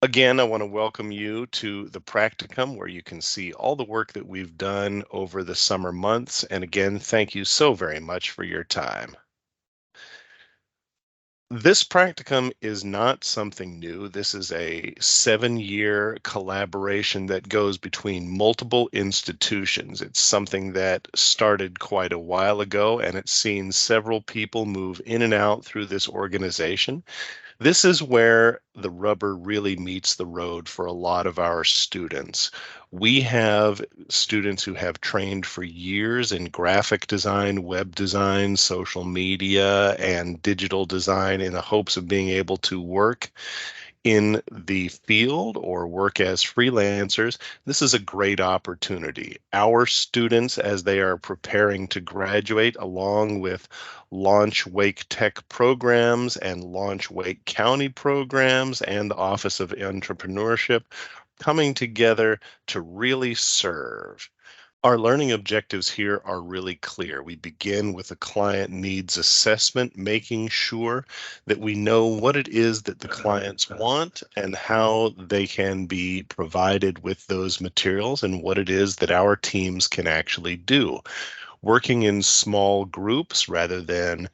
Again, I want to welcome you to the practicum where you can see all the work that we've done over the summer months. And again, thank you so very much for your time. This practicum is not something new. This is a 7-year collaboration that goes between multiple institutions. It's something that started quite a while ago, and it's seen several people move in and out through this organization. This is where the rubber really meets the road for a lot of our students. We have students who have trained for years in graphic design, web design, social media, and digital design in the hopes of being able to work in the field or work as freelancers. This is a great opportunity. Our students, as they are preparing to graduate, along with Launch Wake Tech programs and Launch Wake County programs and the Office of Entrepreneurship, coming together to really serve. Our learning objectives here are really clear. We begin with a client needs assessment, making sure that we know what it is that the clients want and how they can be provided with those materials and what it is that our teams can actually do. Working in small groups rather than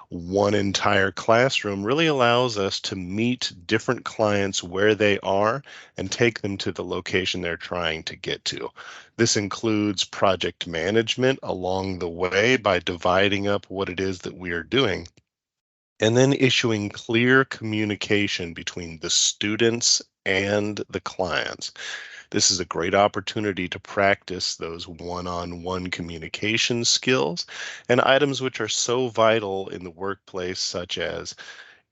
one entire classroom really allows us to meet different clients where they are and take them to the location they're trying to get to. This includes project management along the way by dividing up what it is that we are doing, and then issuing clear communication between the students and the clients. This is a great opportunity to practice those one-on-one communication skills and items which are so vital in the workplace, such as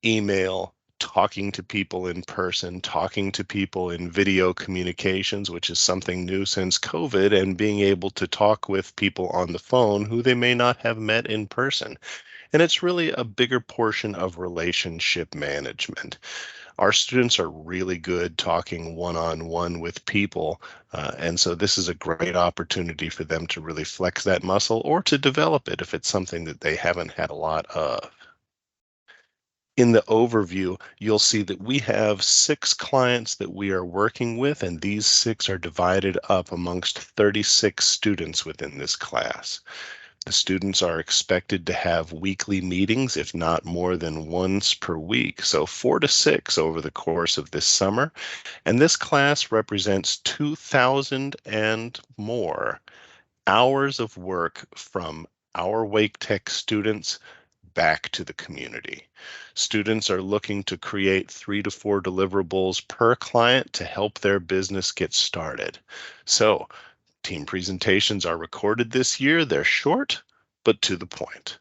email, talking to people in person, talking to people in video communications, which is something new since COVID, and being able to talk with people on the phone who they may not have met in person. And it's really a bigger portion of relationship management. Our students are really good talking one-on-one with people, and so this is a great opportunity for them to really flex that muscle or to develop it if it's something that they haven't had a lot of. In the overview, you'll see that we have 6 clients that we are working with, and these 6 are divided up amongst 36 students within this class. The students are expected to have weekly meetings, if not more than once per week, so 4 to 6 over the course of this summer. And this class represents 2,000 and more hours of work from our Wake Tech students back to the community. Students are looking to create 3 to 4 deliverables per client to help their business get started. So, team presentations are recorded this year. They're short, but to the point.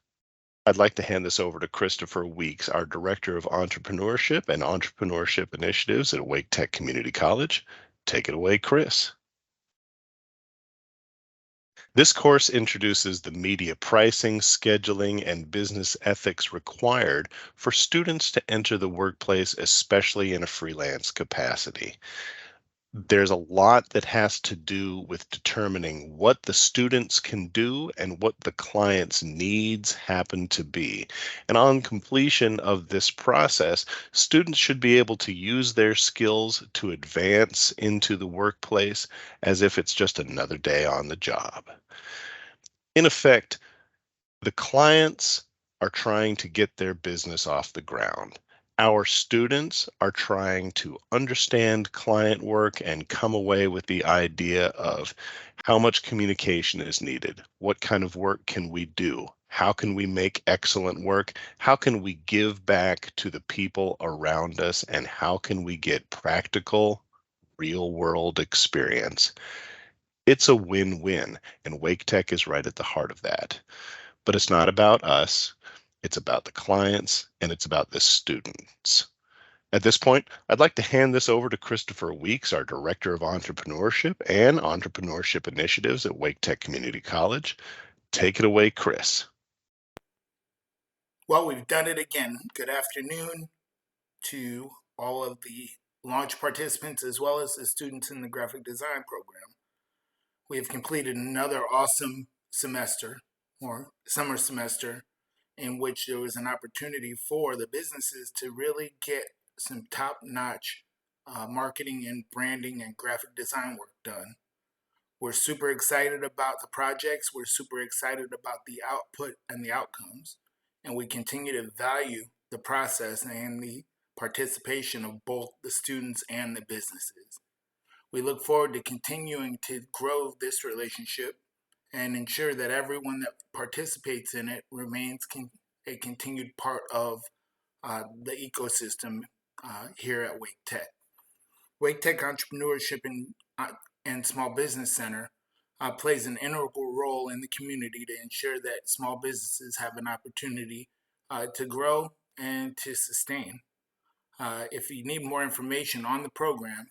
I'd like to hand this over to Christopher Weeks, our Director of Entrepreneurship and Entrepreneurship Initiatives at Wake Tech Community College. Take it away, Chris. This course introduces the media pricing, scheduling, and business ethics required for students to enter the workplace, especially in a freelance capacity. There's a lot that has to do with determining what the students can do and what the client's needs happen to be. And on completion of this process, students should be able to use their skills to advance into the workplace as if it's just another day on the job. In effect, the clients are trying to get their business off the ground. Our students are trying to understand client work and come away with the idea of how much communication is needed. What kind of work can we do? How can we make excellent work? How can we give back to the people around us? And how can we get practical, real world experience? It's a win-win, and Wake Tech is right at the heart of that. But it's not about us, it's about the clients, and it's about the students. At this point, I'd like to hand this over to Christopher Weeks, our Director of Entrepreneurship and Entrepreneurship Initiatives at Wake Tech Community College. Take it away, Chris. Well, we've done it again. Good afternoon to all of the launch participants as well as the students in the graphic design program. We have completed another awesome semester or summer semester in which there was an opportunity for the businesses to really get some top-notch marketing and branding and graphic design work done. We're super excited about the projects. We're super excited about the output and the outcomes. And we continue to value the process and the participation of both the students and the businesses. We look forward to continuing to grow this relationship and ensure that everyone that participates in it remains a continued part of the ecosystem here at Wake Tech. Wake Tech Entrepreneurship and Small Business Center plays an integral role in the community to ensure that small businesses have an opportunity to grow and to sustain. If you need more information on the program,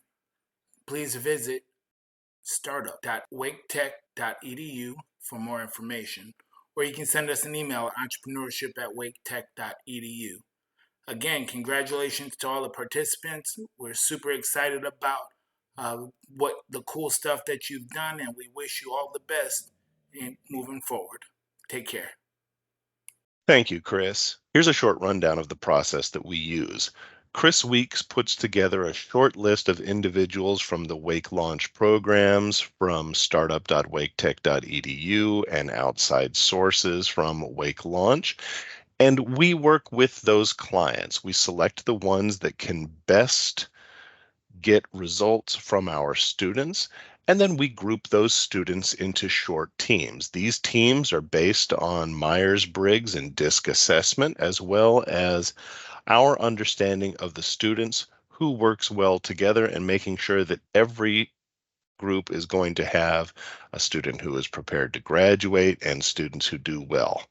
please visit startup.waketech.edu for more information, or you can send us an email at entrepreneurship@waketech.edu. Again, congratulations to all the participants. We're super excited about what the cool stuff that you've done, and we wish you all the best in moving forward. Take care. Thank you, Chris. Here's a short rundown of the process that we use. Chris Weeks puts together a short list of individuals from the Wake Launch programs from startup.waketech.edu and outside sources from Wake Launch. And we work with those clients. We select the ones that can best get results from our students, and then we group those students into short teams. These teams are based on Myers-Briggs and DISC assessment, as well as our understanding of the students who works well together and making sure that every group is going to have a student who is prepared to graduate and students who do well.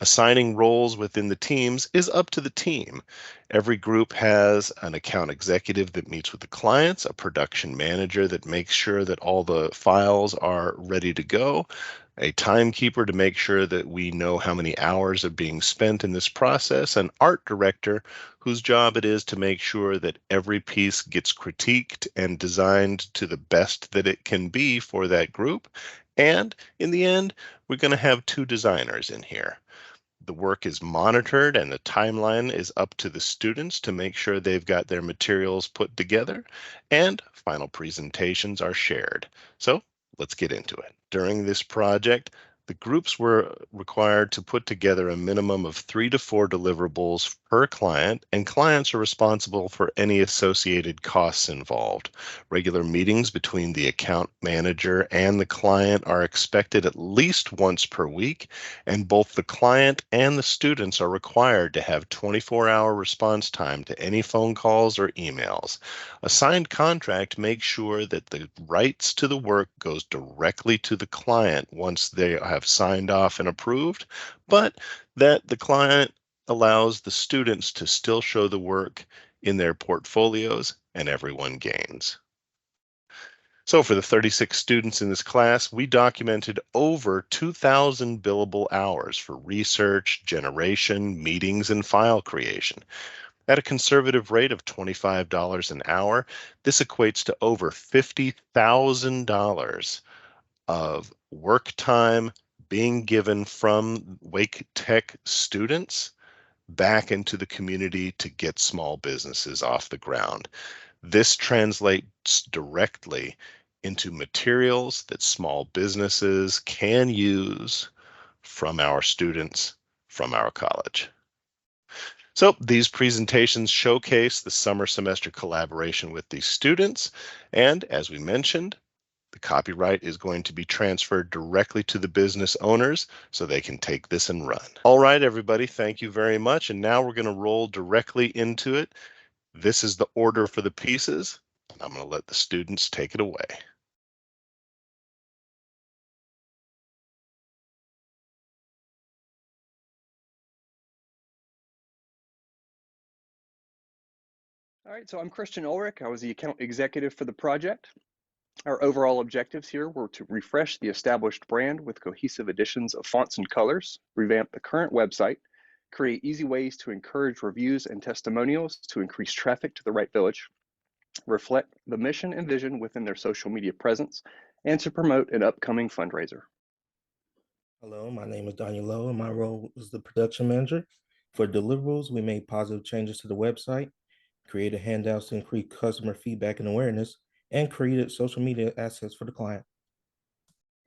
Assigning roles within the teams is up to the team. Every group has an account executive that meets with the clients, a production manager that makes sure that all the files are ready to go, a timekeeper to make sure that we know how many hours are being spent in this process, an art director whose job it is to make sure that every piece gets critiqued and designed to the best that it can be for that group. And in the end, we're going to have 2 designers in here. The work is monitored and the timeline is up to the students to make sure they've got their materials put together, and final presentations are shared. So let's get into it. During this project, the groups were required to put together a minimum of 3 to 4 deliverables per client, and clients are responsible for any associated costs involved. Regular meetings between the account manager and the client are expected at least once per week, and both the client and the students are required to have 24-hour response time to any phone calls or emails. A signed contract makes sure that the rights to the work goes directly to the client once they have signed off and approved, but that the client allows the students to still show the work in their portfolios, and everyone gains. So for the 36 students in this class, we documented over 2,000 billable hours for research, generation, meetings, and file creation. At a conservative rate of $25 an hour, this equates to over $50,000 of work time being given from Wake Tech students back into the community to get small businesses off the ground. This translates directly into materials that small businesses can use from our students from our college. So these presentations showcase the summer semester collaboration with these students, and as we mentioned, the copyright is going to be transferred directly to the business owners so they can take this and run. All right, everybody, thank you very much. And now we're going to roll directly into it. This is the order for the pieces, and I'm going to let the students take it away. All right, so I'm Christian Ulrich. I was the account executive for the project. Our overall objectives here were to refresh the established brand with cohesive additions of fonts and colors, revamp the current website, create easy ways to encourage reviews and testimonials to increase traffic to the Wright Village, reflect the mission and vision within their social media presence, and to promote an upcoming fundraiser. Hello, my name is Daniel Lowe, and my role is the production manager. For deliverables, we made positive changes to the website, created handouts to increase customer feedback and awareness, and created social media assets for the client.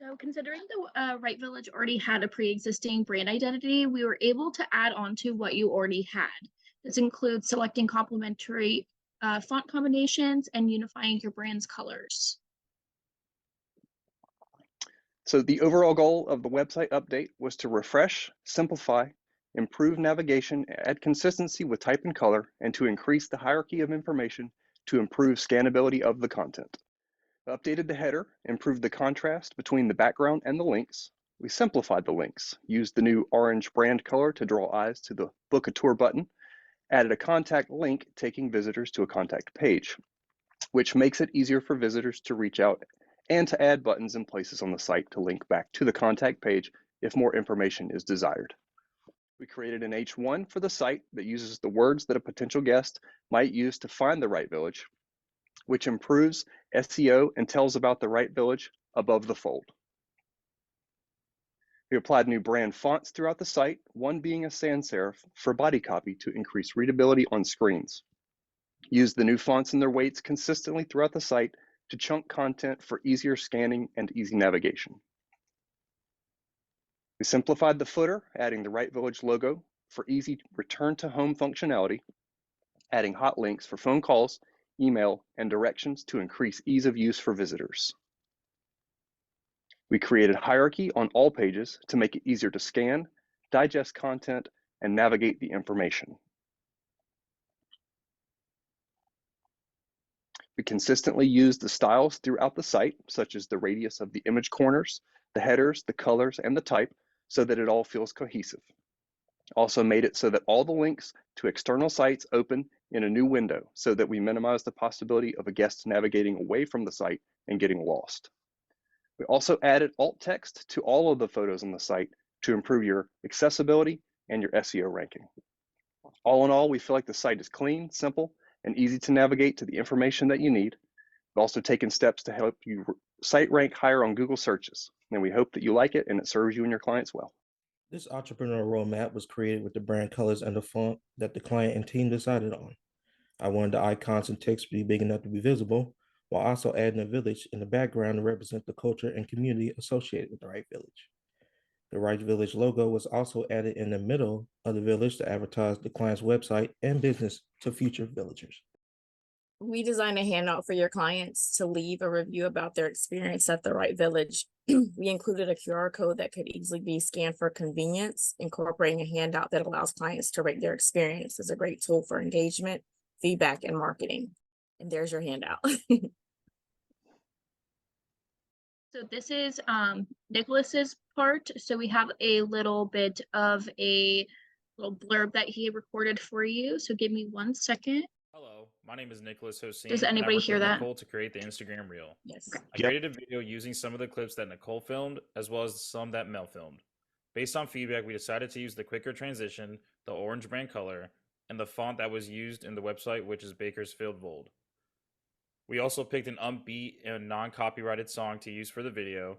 So considering the Wright Village already had a pre-existing brand identity, we were able to add on to what you already had. This includes selecting complementary font combinations and unifying your brand's colors. So the overall goal of the website update was to refresh, simplify, improve navigation, add consistency with type and color, and to increase the hierarchy of information to improve scannability of the content. We updated the header, improved the contrast between the background and the links. We simplified the links, used the new orange brand color to draw eyes to the Book a Tour button, added a contact link taking visitors to a contact page, which makes it easier for visitors to reach out, and to add buttons and places on the site to link back to the contact page if more information is desired. We created an H1 for the site that uses the words that a potential guest might use to find the Wright Village, which improves SEO and tells about the Wright Village above the fold. We applied new brand fonts throughout the site, one being a sans serif for body copy to increase readability on screens. Used the new fonts and their weights consistently throughout the site to chunk content for easier scanning and easy navigation. We simplified the footer, adding the Wright Village logo for easy return to home functionality, adding hot links for phone calls, email, and directions to increase ease of use for visitors. We created hierarchy on all pages to make it easier to scan, digest content, and navigate the information. We consistently use the styles throughout the site, such as the radius of the image corners, the headers, the colors, and the type, so that it all feels cohesive. Also made it so that all the links to external sites open in a new window so that we minimize the possibility of a guest navigating away from the site and getting lost. We also added alt text to all of the photos on the site to improve your accessibility and your SEO ranking. All in all, we feel like the site is clean, simple, and easy to navigate to the information that you need. We've also taken steps to help you site rank higher on Google searches, and we hope that you like it and it serves you and your clients well. This entrepreneur roadmap was created with the brand colors and the font that the client and team decided on. I wanted the icons and text to be big enough to be visible, while also adding a village in the background to represent the culture and community associated with the Wright Village. The Wright Village logo was also added in the middle of the village to advertise the client's website and business to future villagers. We designed a handout for your clients to leave a review about their experience at the Wright Village. We included a QR code that could easily be scanned for convenience. Incorporating a handout that allows clients to rate their experience is a great tool for engagement, feedback, and marketing. And there's your handout. So this is Nicholas's part. So we have a little bit of a little blurb that he recorded for you. So give me 1 second. Hello, my name is Nicholas Hossein. Does anybody hear that? Nicole to create the Instagram reel. Yes. I created a video using some of the clips that Nicole filmed, as well as some that Mel filmed. Based on feedback, we decided to use the quicker transition, the orange brand color, and the font that was used in the website, which is Bakersfield Bold. We also picked an upbeat and non-copyrighted song to use for the video.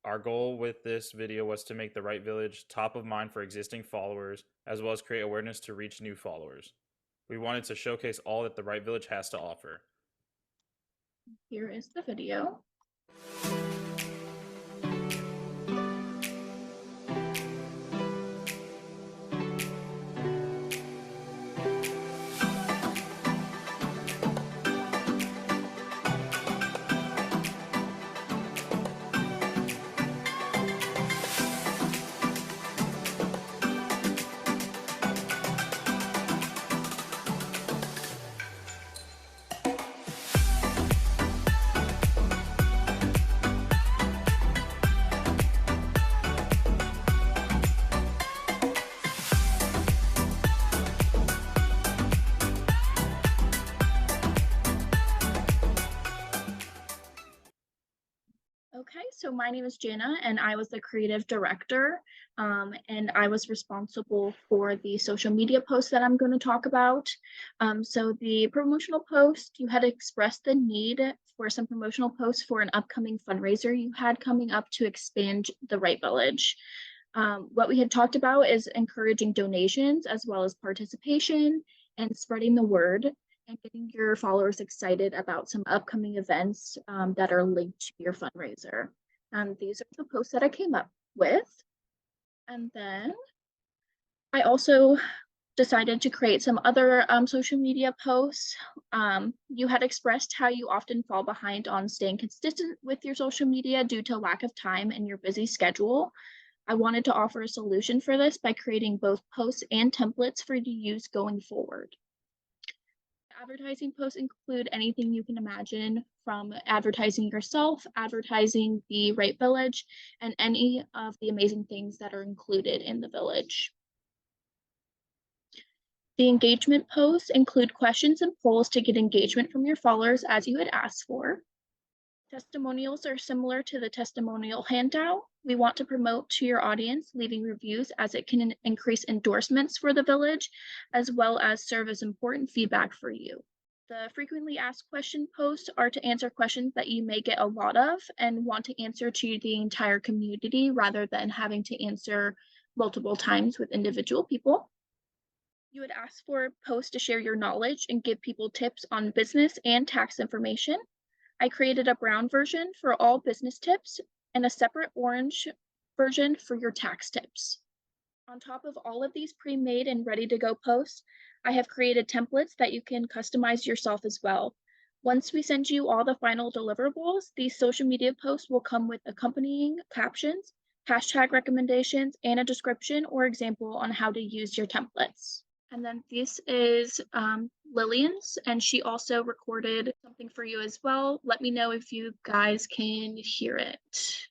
Our goal with this video was to make the Wright Village top of mind for existing followers, as well as create awareness to reach new followers. We wanted to showcase all that the Wright Village has to offer. Here is the video. Okay, so my name is Jana and I was the creative director, and I was responsible for the social media posts that I'm going to talk about. So the promotional post, you had expressed the need for some promotional posts for an upcoming fundraiser you had coming up to expand the Wright Village. What we had talked about is encouraging donations as well as participation and spreading the word. and getting your followers excited about some upcoming events that are linked to your fundraiser. And these are the posts that I came up with. And then I also decided to create some other social media posts. You had expressed how you often fall behind on staying consistent with your social media due to lack of time and your busy schedule. I wanted to offer a solution for this by creating both posts and templates for you to use going forward. Advertising posts include anything you can imagine, from advertising yourself, advertising the Wright Village, and any of the amazing things that are included in the village. The engagement posts include questions and polls to get engagement from your followers as you had asked for. Testimonials are similar to the testimonial handout. We want to promote to your audience leaving reviews, as it can increase endorsements for the village, as well as serve as important feedback for you. The frequently asked question posts are to answer questions that you may get a lot of and want to answer to the entire community rather than having to answer multiple times with individual people. You would ask for posts to share your knowledge and give people tips on business and tax information. I created a brown version for all business tips and a separate orange version for your tax tips. On top of all of these pre-made and ready to go posts, I have created templates that you can customize yourself as well. Once we send you all the final deliverables, these social media posts will come with accompanying captions, hashtag recommendations, and a description or example on how to use your templates. And then this is Lillian's, and she also recorded something for you as well. Let me know if you guys can hear it.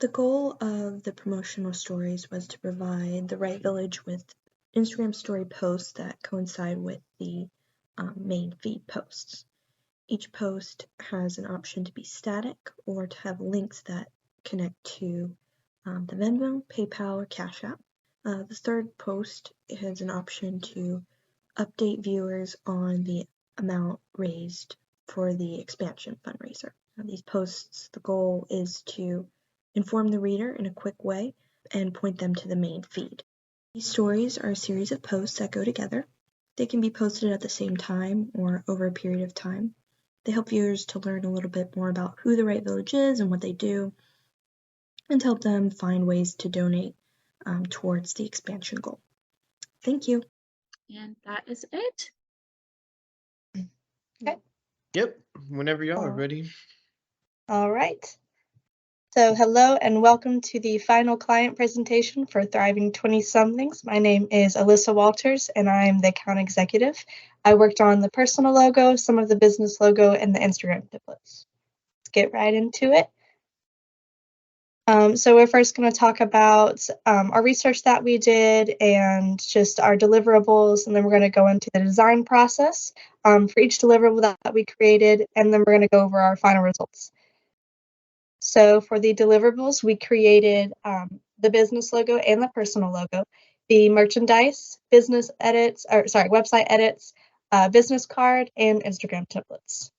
The goal of the promotional stories was to provide the Wright Village with Instagram story posts that coincide with the main feed posts. Each post has an option to be static or to have links that connect to the Venmo, PayPal, or Cash App. The third post has an option to update viewers on the amount raised for the expansion fundraiser. Now, these posts, the goal is to inform the reader in a quick way and point them to the main feed. These stories are a series of posts that go together. They can be posted at the same time or over a period of time. They help viewers to learn a little bit more about who the Wright Village is and what they do, and help them find ways to donate towards the expansion goal. Thank you. And that is it. Okay. Yep, whenever y'all are ready. All right. So hello and welcome to the final client presentation for Thriving 20-somethings. My name is Alyssa Walters and I'm the account executive. I worked on the personal logo, some of the business logo, and the Instagram templates. Let's get right into it. So we're first going to talk about our research that we did and just our deliverables, and then we're going to go into the design process for each deliverable that we created, and then we're going to go over our final results. So for the deliverables, we created the business logo and the personal logo, the merchandise, website edits, business card, and Instagram templates.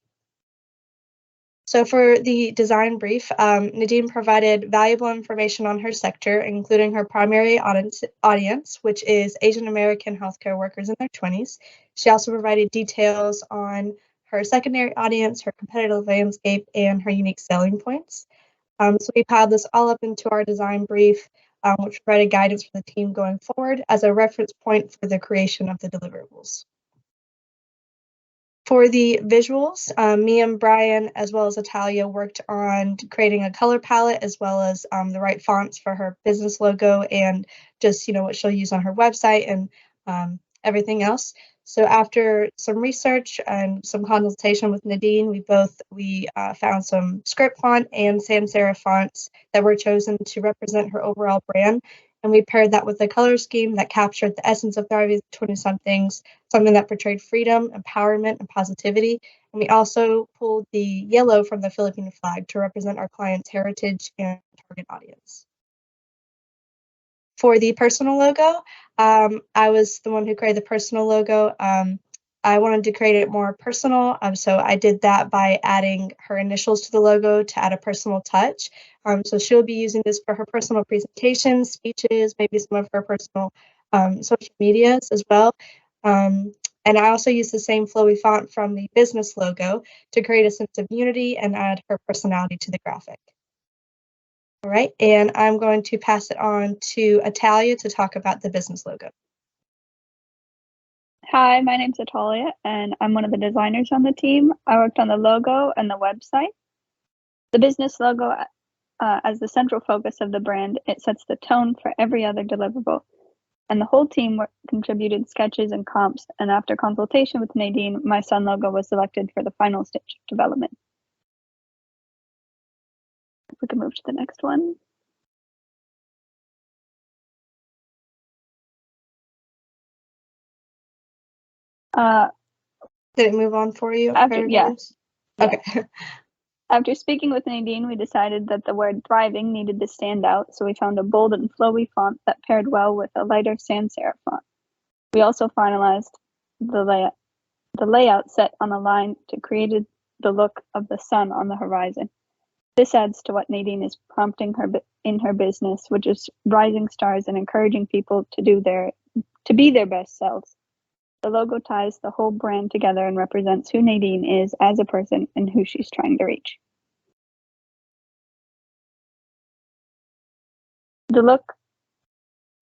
So for the design brief, Nadine provided valuable information on her sector, including her primary audience, which is Asian American healthcare workers in their 20s. She also provided details on her secondary audience, her competitive landscape, and her unique selling points. So we piled this all up into our design brief, which provided guidance for the team going forward as a reference point for the creation of the deliverables. For the visuals, me and Brian, as well as Natalia, worked on creating a color palette as well as the right fonts for her business logo and just, what she'll use on her website and everything else. So after some research and some consultation with Nadine, we found some script font and sans serif fonts that were chosen to represent her overall brand. And we paired that with a color scheme that captured the essence of Thriving 20-somethings, something that portrayed freedom, empowerment, and positivity. And we also pulled the yellow from the Filipino flag to represent our client's heritage and target audience. For the personal logo, I was the one who created the personal logo. I wanted to create it more personal, so I did that by adding her initials to the logo to add a personal touch. So she'll be using this for her personal presentations, speeches, maybe some of her personal social medias as well. And I also used the same flowy font from the business logo to create a sense of unity and add her personality to the graphic. All right, and I'm going to pass it on to Atalia to talk about the business logo. Hi, my name's Atalia, and I'm one of the designers on the team. I worked on the logo and the website. The business logo, as the central focus of the brand, it sets the tone for every other deliverable. And the whole team contributed sketches and comps, and after consultation with Nadine, my Sun logo was selected for the final stage of development. If we can move to the next one. Did it move on for you? Yeah. Okay. After speaking with Nadine, we decided that the word thriving needed to stand out, so we found a bold and flowy font that paired well with a lighter sans serif font. We also finalized the layout set on a line to create the look of the sun on the horizon. This adds to what Nadine is prompting in her business, which is rising stars and encouraging people to be their best selves. The logo ties the whole brand together and represents who Nadine is as a person and who she's trying to reach. The look,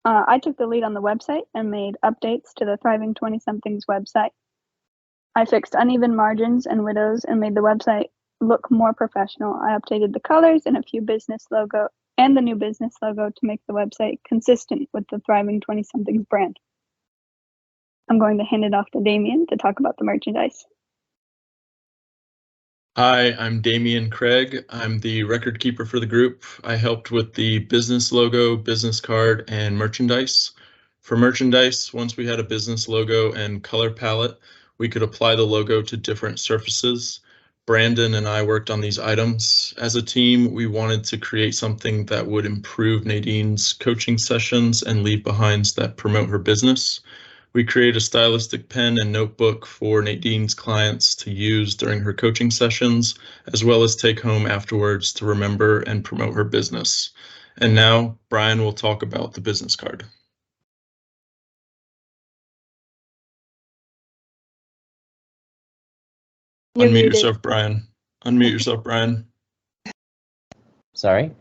I took the lead on the website and made updates to the Thriving Twentysomethings website. I fixed uneven margins and widows and made the website look more professional. I updated the colors and the new business logo to make the website consistent with the Thriving Twentysomethings brand. I'm going to hand it off to Damien to talk about the merchandise. Hi, I'm Damian Craig. I'm the record keeper for the group. I helped with the business logo, business card, and merchandise. For merchandise, once we had a business logo and color palette, we could apply the logo to different surfaces. Brandon and I worked on these items. As a team, we wanted to create something that would improve Nadine's coaching sessions and leave behinds that promote her business. We create a stylistic pen and notebook for Nadine's clients to use during her coaching sessions, as well as take home afterwards to remember and promote her business. And now Brian will talk about the business card. Unmute yourself, Brian. Unmute yourself, Brian. Sorry.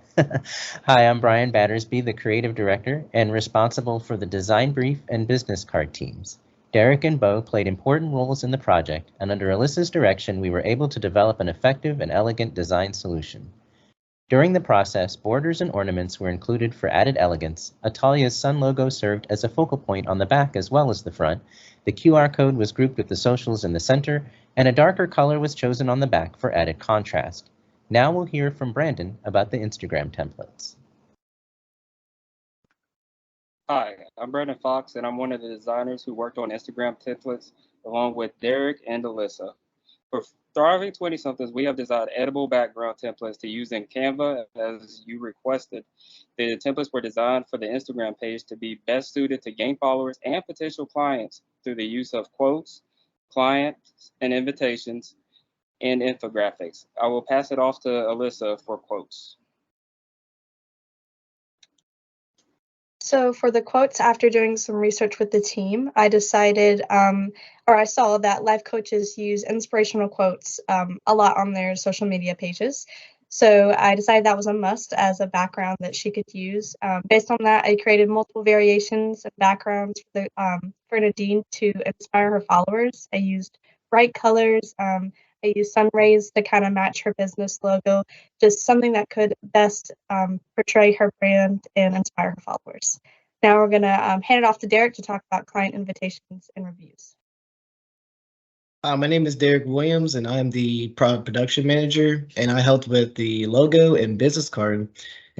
Hi, I'm Brian Battersby, the creative director and responsible for the design brief and business card teams. Derek and Bo played important roles in the project, and under Alyssa's direction, we were able to develop an effective and elegant design solution. During the process, borders and ornaments were included for added elegance. Atalia's sun logo served as a focal point on the back as well as the front. The QR code was grouped with the socials in the center, and a darker color was chosen on the back for added contrast. Now we'll hear from Brandon about the Instagram templates. Hi, I'm Brandon Fox, and I'm one of the designers who worked on Instagram templates along with Derek and Alyssa. For Thriving 20-somethings, we have designed edible background templates to use in Canva as you requested. The templates were designed for the Instagram page to be best suited to gain followers and potential clients through the use of quotes, clients, and invitations, and infographics. I will pass it off to Alyssa for quotes. So for the quotes, after doing some research with the team, I decided, I saw that life coaches use inspirational quotes a lot on their social media pages. So I decided that was a must as a background that she could use. Based on that, I created multiple variations of backgrounds for Nadine to inspire her followers. I used bright colors. I used sun rays to kind of match her business logo, just something that could best portray her brand and inspire her followers. Now we're going to hand it off to Derek to talk about client invitations and reviews. My name is Derek Williams, and I'm the product production manager, and I helped with the logo and business card.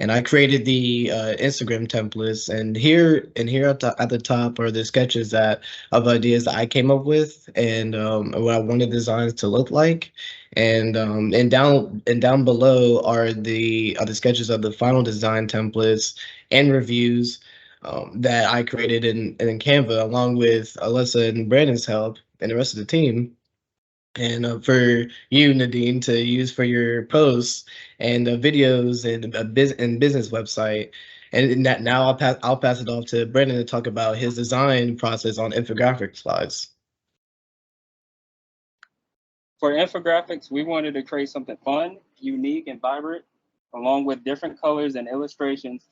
And I created the Instagram templates, and here at the top are the sketches of ideas that I came up with, and what I wanted designs to look like, and down below are the sketches of the final design templates and reviews that I created in Canva, along with Alyssa and Brandon's help and the rest of the team. And for you, Nadine, to use for your posts and videos and business website. And that now I'll pass it off to Brandon to talk about his design process on infographic slides. For infographics, we wanted to create something fun, unique, and vibrant, along with different colors and illustrations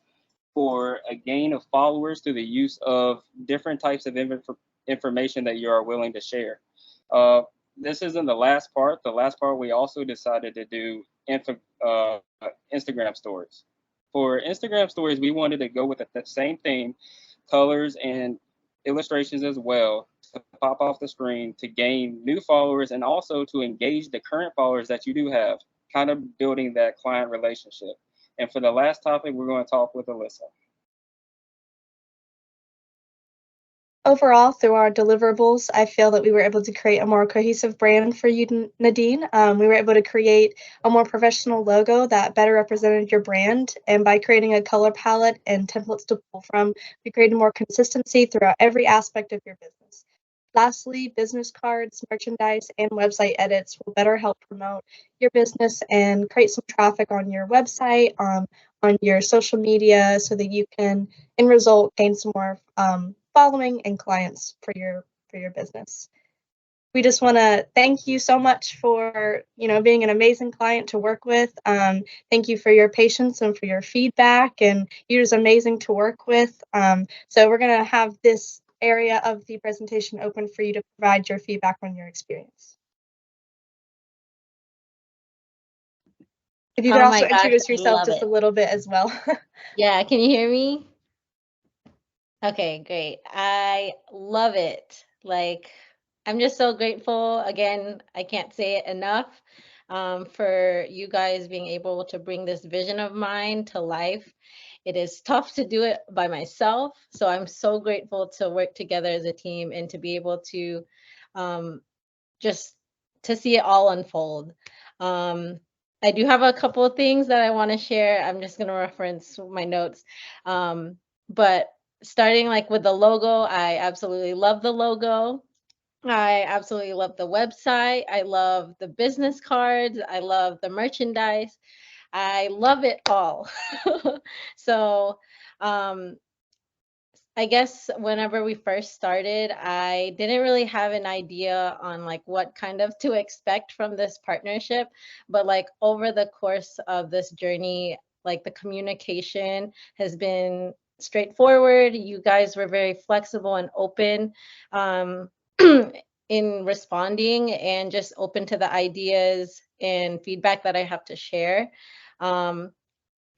for a gain of followers through the use of different types of information that you are willing to share. This isn't the last part. The last part, we also decided to do Instagram stories. For Instagram stories, we wanted to go with the same theme, colors and illustrations as well, to pop off the screen to gain new followers and also to engage the current followers that you do have, kind of building that client relationship. And for the last topic, we're going to talk with Alyssa. Overall, through our deliverables, I feel that we were able to create a more cohesive brand for you, Nadine. We were able to create a more professional logo that better represented your brand. And by creating a color palette and templates to pull from, we created more consistency throughout every aspect of your business. Lastly, business cards, merchandise, and website edits will better help promote your business and create some traffic on your website, on your social media, so that you can, in result, gain some more following and clients for your business. We just want to thank you so much for being an amazing client to work with. Thank you for your patience and for your feedback, and you're just amazing to work with. So we're going to have this area of the presentation open for you to provide your feedback on your experience. If you could also introduce yourself just a little bit as well. Yeah, can you hear me? Okay, great. I love it. Like, I'm just so grateful. Again, I can't say it enough for you guys being able to bring this vision of mine to life. It is tough to do it by myself. So I'm so grateful to work together as a team and to be able to just to see it all unfold. I do have a couple of things that I want to share. I'm just going to reference my notes. But starting like with the logo, I absolutely love the logo. I absolutely love the website. I love the business cards. I love the merchandise. I love it all. So I guess whenever we first started, I didn't really have an idea on like what kind of to expect from this partnership, but like over the course of this journey, like the communication has been straightforward. You guys were very flexible and open in responding and just open to the ideas and feedback that I have to share.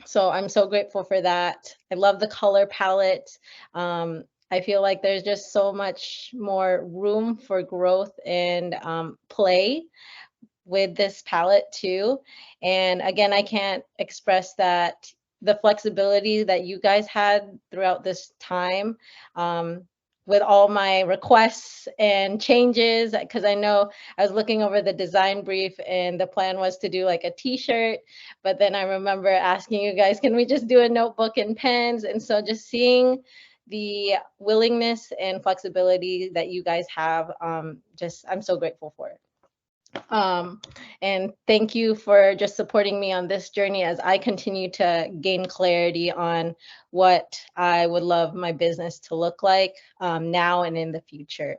So I'm so grateful for that. I love the color palette. I feel like there's just so much more room for growth and play with this palette too. And again, I can't express that the flexibility that you guys had throughout this time with all my requests and changes, because I know I was looking over the design brief and the plan was to do like a t-shirt, but then I remember asking you guys, can we just do a notebook and pens? And so just seeing the willingness and flexibility that you guys have, I'm so grateful for it. And thank you for just supporting me on this journey as I continue to gain clarity on what I would love my business to look like now and in the future.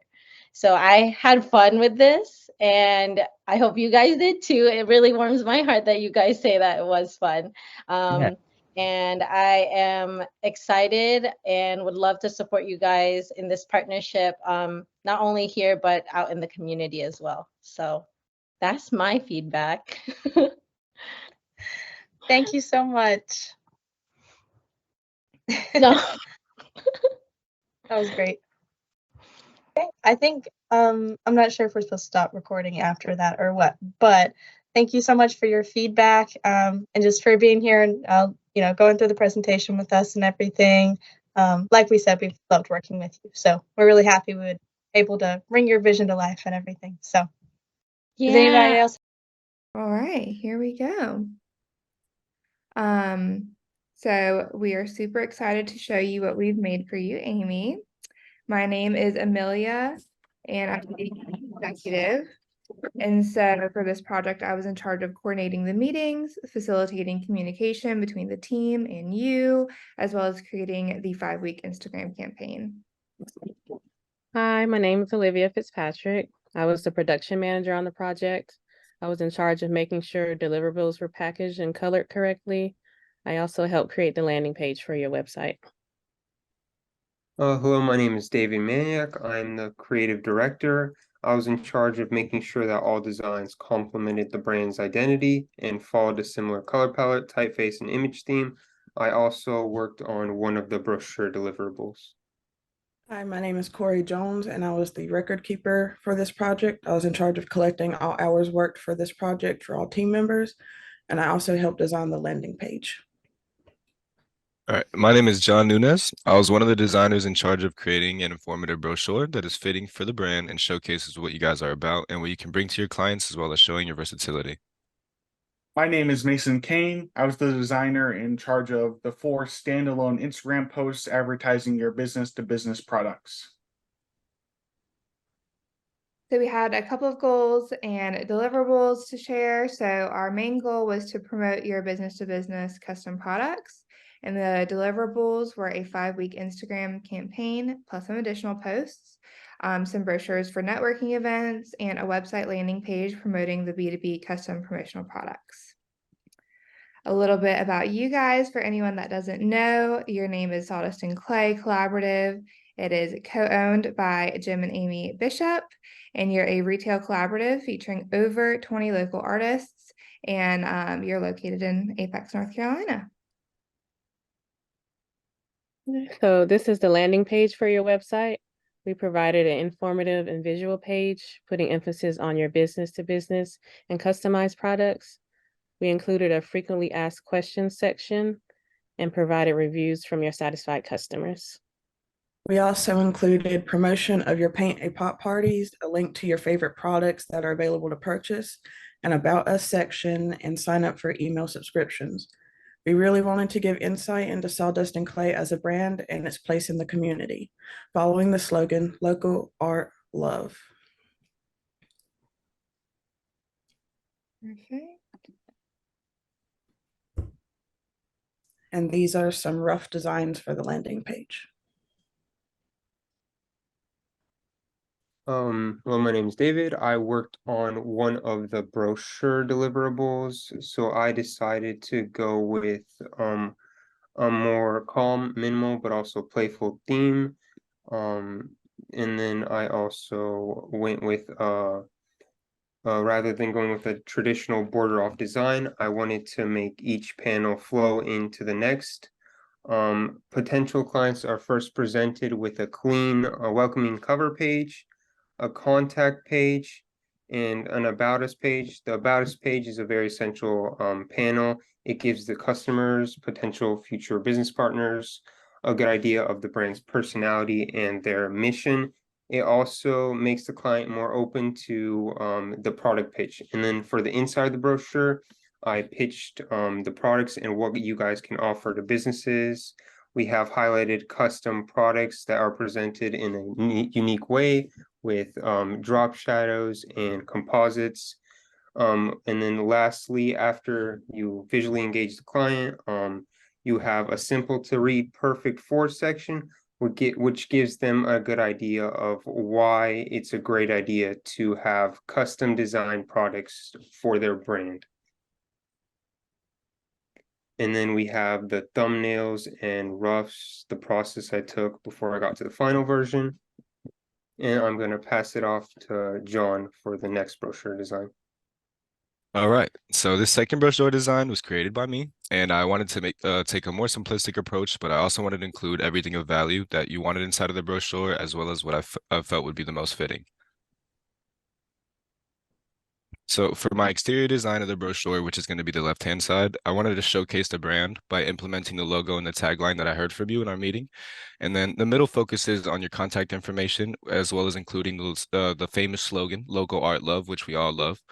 So I had fun with this, and I hope you guys did too. It really warms my heart that you guys say that it was fun. Yeah. And I am excited and would love to support you guys in this partnership, not only here, but out in the community as well. So that's my feedback. Thank you so much. No. That was great. Okay, I think I'm not sure if we're supposed to stop recording after that or what, but thank you so much for your feedback and just for being here and going through the presentation with us and everything. Like we said, we've loved working with you, so we're really happy we were able to bring your vision to life and everything. So yeah. Does anybody else? All right, here we go. So we are super excited to show you what we've made for you, Amy. My name is Amelia, and I'm the executive. And so for this project, I was in charge of coordinating the meetings, facilitating communication between the team and you, as well as creating the 5-week Instagram campaign. Hi, my name is Olivia Fitzpatrick. I was the production manager on the project. I was in charge of making sure deliverables were packaged and colored correctly. I also helped create the landing page for your website. Hello, my name is David Maniak. I'm the creative director. I was in charge of making sure that all designs complemented the brand's identity and followed a similar color palette, typeface, and image theme. I also worked on one of the brochure deliverables. Hi, my name is Corey Jones, and I was the record keeper for this project. I was in charge of collecting all hours worked for this project for all team members, and I also helped design the landing page. All right, my name is John Nunes. I was one of the designers in charge of creating an informative brochure that is fitting for the brand and showcases what you guys are about and what you can bring to your clients, as well as showing your versatility. My name is Mason Kane. I was the designer in charge of the 4 standalone Instagram posts advertising your business-to-business products. So we had a couple of goals and deliverables to share. So our main goal was to promote your business-to-business custom products. And the deliverables were a 5-week Instagram campaign, plus some additional posts, some brochures for networking events, and a website landing page promoting the B2B custom promotional products. A little bit about you guys, for anyone that doesn't know, your name is Sawdust Clay Collaborative. It is co-owned by Jim and Amy Bishop, and you're a retail collaborative featuring over 20 local artists, and you're located in Apex, North Carolina. So this is the landing page for your website. We provided an informative and visual page, putting emphasis on your business-to-business and customized products. We included a frequently asked questions section and provided reviews from your satisfied customers. We also included promotion of your Paint a Pop parties, a link to your favorite products that are available to purchase, an About Us section, and sign up for email subscriptions. We really wanted to give insight into Sawdust and Clay as a brand and its place in the community, following the slogan, Local Art Love. Okay. And these are some rough designs for the landing page. Well, my name is David. I worked on one of the brochure deliverables, so I decided to go with a more calm, minimal, but also playful theme. And then I also went with rather than going with a traditional border off design, I wanted to make each panel flow into the next. Potential clients are first presented with a clean, welcoming cover page, a contact page, and an About Us page. The About Us page is a very essential panel. It gives the customers, potential future business partners, a good idea of the brand's personality and their mission. It also makes the client more open to the product pitch. And then for the inside of the brochure, I pitched the products and what you guys can offer to businesses. We have highlighted custom products that are presented in a unique way with drop shadows and composites. And then lastly, after you visually engage the client, you have a simple to read perfect for section, which gives them a good idea of why it's a great idea to have custom designed products for their brand. And then we have the thumbnails and roughs, the process I took before I got to the final version. And I'm going to pass it off to John for the next brochure design. All right, so this second brochure design was created by me, and I wanted to take a more simplistic approach, but I also wanted to include everything of value that you wanted inside of the brochure, as well as what I felt would be the most fitting. So for my exterior design of the brochure, which is going to be the left-hand side, I wanted to showcase the brand by implementing the logo and the tagline that I heard from you in our meeting. And then the middle focuses on your contact information, as well as including the famous slogan, Local Art Love, which we all love.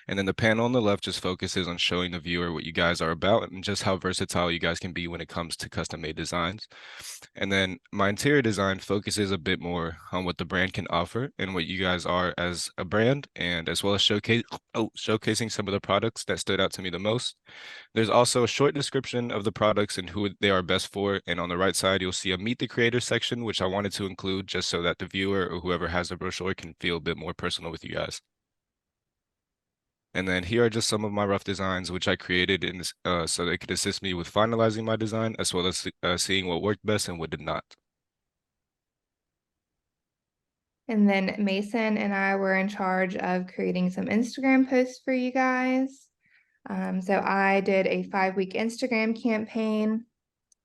And then the panel on the left just focuses on showing the viewer what you guys are about and just how versatile you guys can be when it comes to custom made designs. And then my interior design focuses a bit more on what the brand can offer and what you guys are as a brand, and as well as showcasing some of the products that stood out to me the most. There's also a short description of the products and who they are best for. And on the right side, you'll see a Meet the Creator section, which I wanted to include just so that the viewer or whoever has the brochure can feel a bit more personal with you guys. And then here are just some of my rough designs, which I created in this, so they could assist me with finalizing my design, as well as seeing what worked best and what did not. And then Mason and I were in charge of creating some Instagram posts for you guys. So I did a 5-week Instagram campaign.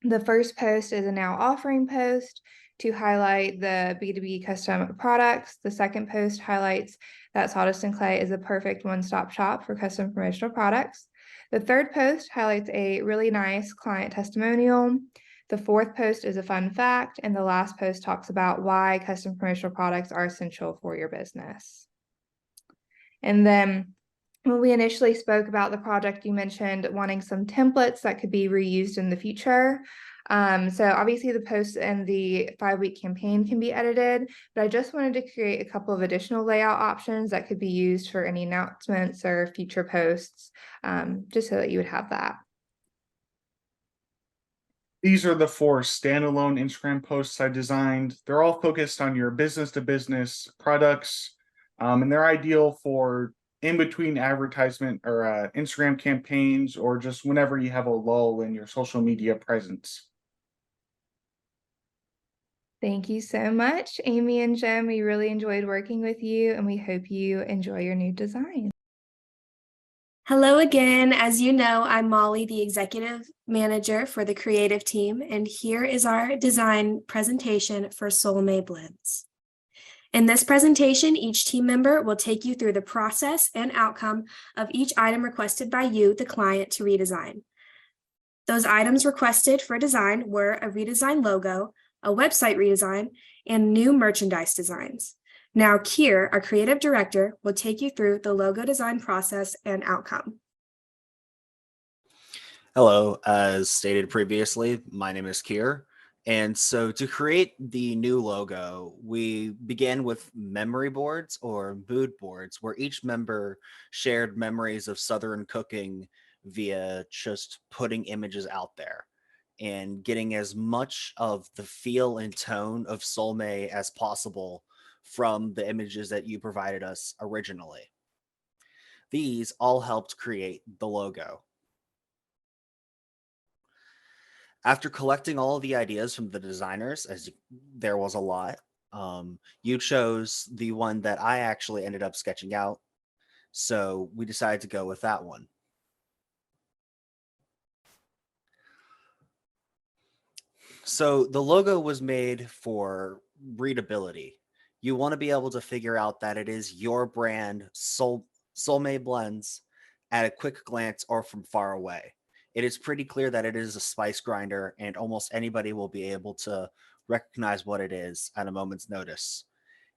The first post is a now offering post to highlight the B2B custom products. The second post highlights that Sawdust Clay is a perfect one-stop shop for custom promotional products. The third post highlights a really nice client testimonial. The fourth post is a fun fact, and the last post talks about why custom promotional products are essential for your business. And then when we initially spoke about the project, you mentioned wanting some templates that could be reused in the future. So obviously the posts and the 5-week campaign can be edited, but I just wanted to create a couple of additional layout options that could be used for any announcements or future posts, just so that you would have that. These are the 4 standalone Instagram posts I designed. They're all focused on your business-to-business products, and they're ideal for in-between advertisement or Instagram campaigns, or just whenever you have a lull in your social media presence. Thank you so much, Amy and Jem. We really enjoyed working with you, and we hope you enjoy your new design. Hello again. As you know, I'm Molly, the executive manager for the creative team, and here is our design presentation for Soulmet Blends. In this presentation, each team member will take you through the process and outcome of each item requested by you, the client, to redesign. Those items requested for design were a redesigned logo, a website redesign, and new merchandise designs. Now, Kier, our creative director, will take you through the logo design process and outcome. Hello, as stated previously, my name is Kier. And so to create the new logo, we began with memory boards or mood boards, where each member shared memories of Southern cooking via just putting images out there and getting as much of the feel and tone of Soulmet as possible from the images that you provided us originally. These all helped create the logo. After collecting all of the ideas from the designers, as there was a lot, you chose the one that I actually ended up sketching out. So we decided to go with that one. So the logo was made for readability. You want to be able to figure out that it is your brand, Soulmet Blends, at a quick glance or from far away. It is pretty clear that it is a spice grinder, and almost anybody will be able to recognize what it is at a moment's notice.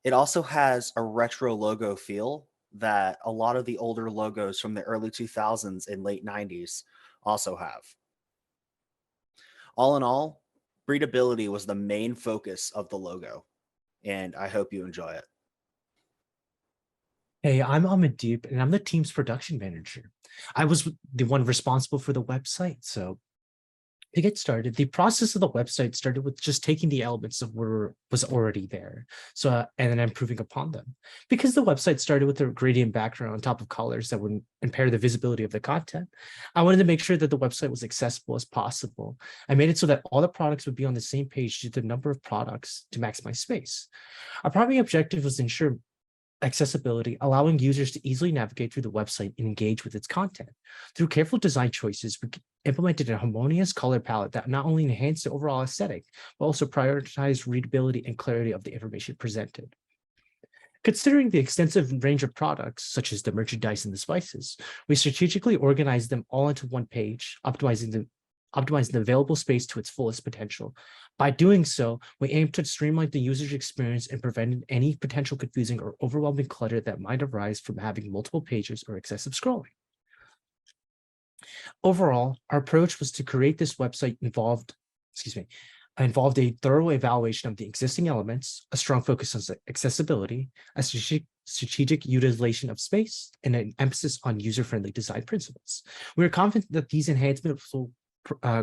It also has a retro logo feel that a lot of the older logos from the early 2000s and late 90s also have. All in all, readability was the main focus of the logo, and I hope you enjoy it. Hey, I'm Amandeep, and I'm the team's production manager. I was the one responsible for the website. So to get started, the process of the website started with just taking the elements of what was already there, and then improving upon them. Because the website started with a gradient background on top of colors that wouldn't impair the visibility of the content, I wanted to make sure that the website was accessible as possible. I made it so that all the products would be on the same page due to the number of products to maximize space. Our primary objective was to ensure accessibility, allowing users to easily navigate through the website and engage with its content. Through careful design choices, we implemented a harmonious color palette that not only enhanced the overall aesthetic, but also prioritized readability and clarity of the information presented. Considering the extensive range of products, such as the merchandise and the spices, we strategically organized them all into one page, optimizing optimizing the available space to its fullest potential. By doing so, we aim to streamline the user experience and prevent any potential confusing or overwhelming clutter that might arise from having multiple pages or excessive scrolling. Overall, our approach was to create this website involved a thorough evaluation of the existing elements, a strong focus on accessibility, a strategic utilization of space, and an emphasis on user-friendly design principles. We are confident that these enhancements will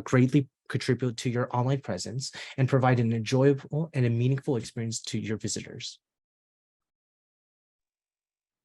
greatly contribute to your online presence and provide an enjoyable and a meaningful experience to your visitors.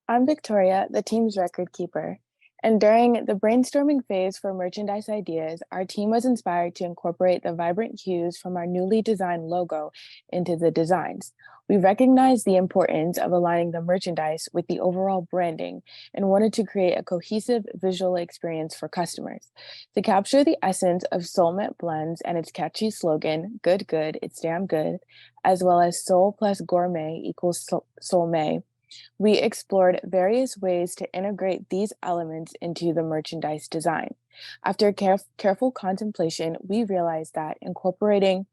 I'm Victoria, the team's record keeper. And during the brainstorming phase for merchandise ideas, our team was inspired to incorporate the vibrant hues from our newly designed logo into the designs. We recognized the importance of aligning the merchandise with the overall branding and wanted to create a cohesive visual experience for customers. To capture the essence of Soulmet Blends and its catchy slogan, "Good, good, it's damn good," as well as Soul plus gourmet equals Soulmet, we explored various ways to integrate these elements into the merchandise design. After careful contemplation, we realized that incorporating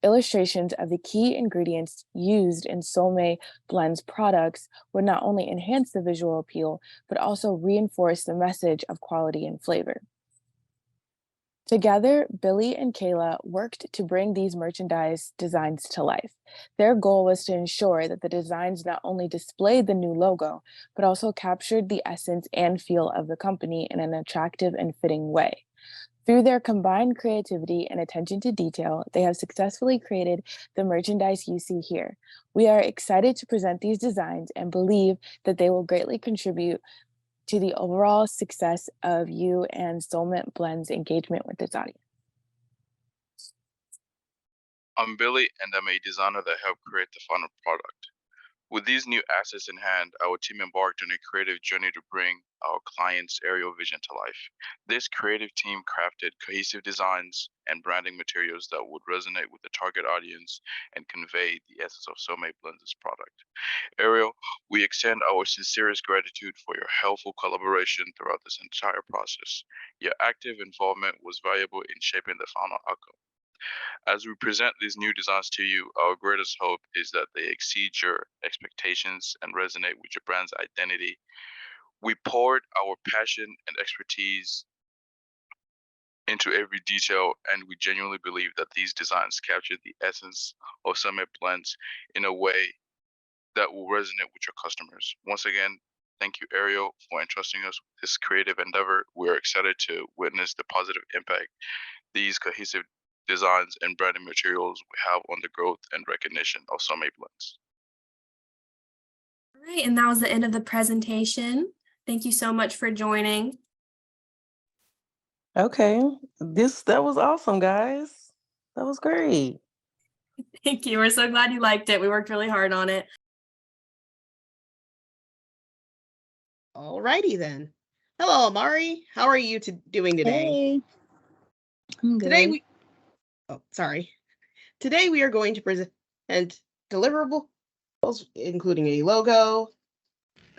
illustrations of the key ingredients used in Soulmet Blends products would not only enhance the visual appeal, but also reinforce the message of quality and flavor. Together, Billy and Kayla worked to bring these merchandise designs to life. Their goal was to ensure that the designs not only displayed the new logo, but also captured the essence and feel of the company in an attractive and fitting way. Through their combined creativity and attention to detail, they have successfully created the merchandise you see here. We are excited to present these designs and believe that they will greatly contribute to the overall success of you and Soulmet Blends engagement with its audience. I'm Billy, and I'm a designer that helped create the final product. With these new assets in hand, our team embarked on a creative journey to bring our clients' aerial vision to life. This creative team crafted cohesive designs and branding materials that would resonate with the target audience and convey the essence of Soulmet Blends' product. Ariel, we extend our sincerest gratitude for your helpful collaboration throughout this entire process. Your active involvement was valuable in shaping the final outcome. As we present these new designs to you, our greatest hope is that they exceed your expectations and resonate with your brand's identity. We poured our passion and expertise into every detail, and we genuinely believe that these designs capture the essence of Soulmet Blends in a way that will resonate with your customers. Once again, thank you, Ariel, for entrusting us with this creative endeavor. We're excited to witness the positive impact these cohesive designs and branding materials we have on the growth and recognition of Soulmet Blends. All right, and that was the end of the presentation. Thank you so much for joining. Okay, that was awesome, guys. That was great. Thank you. We're so glad you liked it. We worked really hard on it. Alrighty then. Hello, Amari. How are you doing today? Hey, I'm good. Today we are going to present deliverables, including a logo,